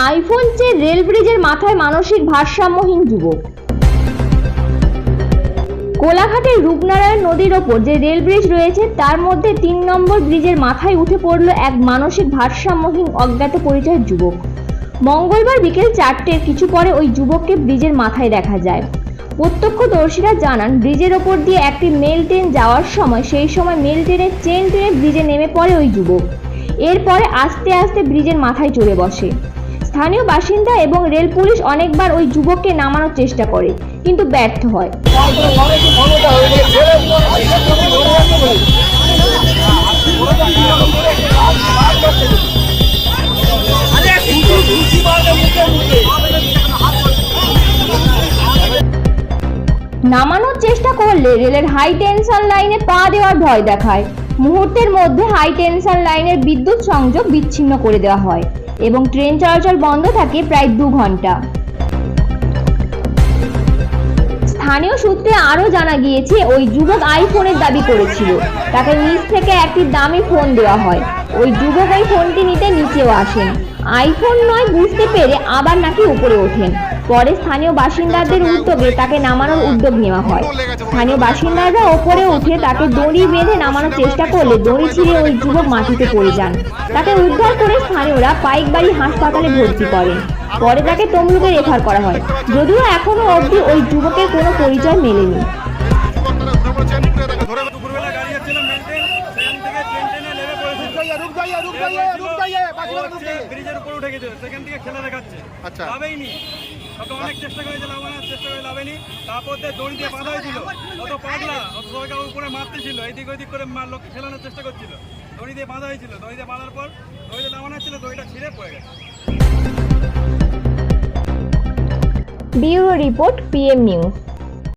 IPhone চেয়ে rail ব্রিজের মাথায় মানসিক ভারসাম্যহীন যুবক। কোলাঘাটের রূপনারায়ণ নদীর ওপর যে রেল ব্রিজ রয়েছে তার মধ্যে ৩ নম্বর ব্রিজের মাথায় উঠে পড়ল এক মানসিক ভারসাম্যহীন অজ্ঞাত পরিচয়ের যুবক। মঙ্গলবার বিকেল ৪টের কিছু পরে ওই যুবককে ব্রিজের মাথায় দেখা যায়। প্রত্যক্ষদর্শীরা জানান, ব্রিজের ওপর দিয়ে একটি মেল ট্রেন যাওয়ার সময় সেই সময় মেল ট্রেনের চেন টেনে ব্রিজে নেমে পড়ে ওই যুবক। এরপরে আস্তে আস্তে ব্রিজের মাথায় চড়ে বসে। স্থানীয় বাসিন্দা এবং রেল পুলিশ অনেকবার ওই যুবককে নামানোর চেষ্টা করে, কিন্তু ব্যর্থ হয়। নামানোর চেষ্টা করলে রেলের হাই টেনশন লাইনে পা দেওয়ার ভয় দেখায়। মুহূর্তের মধ্যে হাই টেনশন লাইনের বিদ্যুৎ সংযোগ বিচ্ছিন্ন করে দেওয়া হয় এবং ট্রেন চলাচল বন্ধ থাকে প্রায় 2 ঘন্টা। স্থানীয় সূত্রে আরও জানা গিয়েছে, ওই যুবক আইফোনের দাবি করেছিল। তাকে নিচ থেকে একটি দামি ফোন দেওয়া হয়। ওই যুবক ওই ফোনটি নিতে নিচেও আসেন। আইফোন নয় বুঝতে পেরে আবার নাকি উপরে ওঠেন। পরে স্থানীয় বাসিন্দাদের উদ্যোগে তাকে নামানোর উদ্যোগ নেওয়া হয়। স্থানীয় বাসিন্দারা ওপরে উঠে তাকে দড়ি বেঁধে নামানোর চেষ্টা করলে দড়ি ছিঁড়ে ওই যুবক মাটিতে পড়ে যান। তাকে উদ্ধার করে স্থানীয়রা পাইকবাড়ি হাসপাতালে ভর্তি করেন। পরে তাকে তমলুকে রেফার করা হয়, যদিও এখনো অবধি ওই যুবকের কোনো পরিচয় মেলেনি। ব্রিজের উপর উঠে গেছে, সেখান থেকে খেলা দেখাচ্ছে। আচ্ছা, লাভেইনি। কত অনেক চেষ্টা করেছে, লাভানোর চেষ্টা করে লাভেনি। তারপর দড়ি দিয়ে বাঁধা হয়েছিল। কত পাগলা, অত সবাইকে উপরে মারতেছিল, এদিক ওইদিক করে লোককে খেলানোর চেষ্টা করছিল। দড়ি দিয়ে বাঁধা হয়েছিল। দড়ি দিয়ে বাঁধার পর দড়িতে নামানো ছিল, দড়িটা ছিঁড়ে পড়ে গেছে। Bureau report, PM news.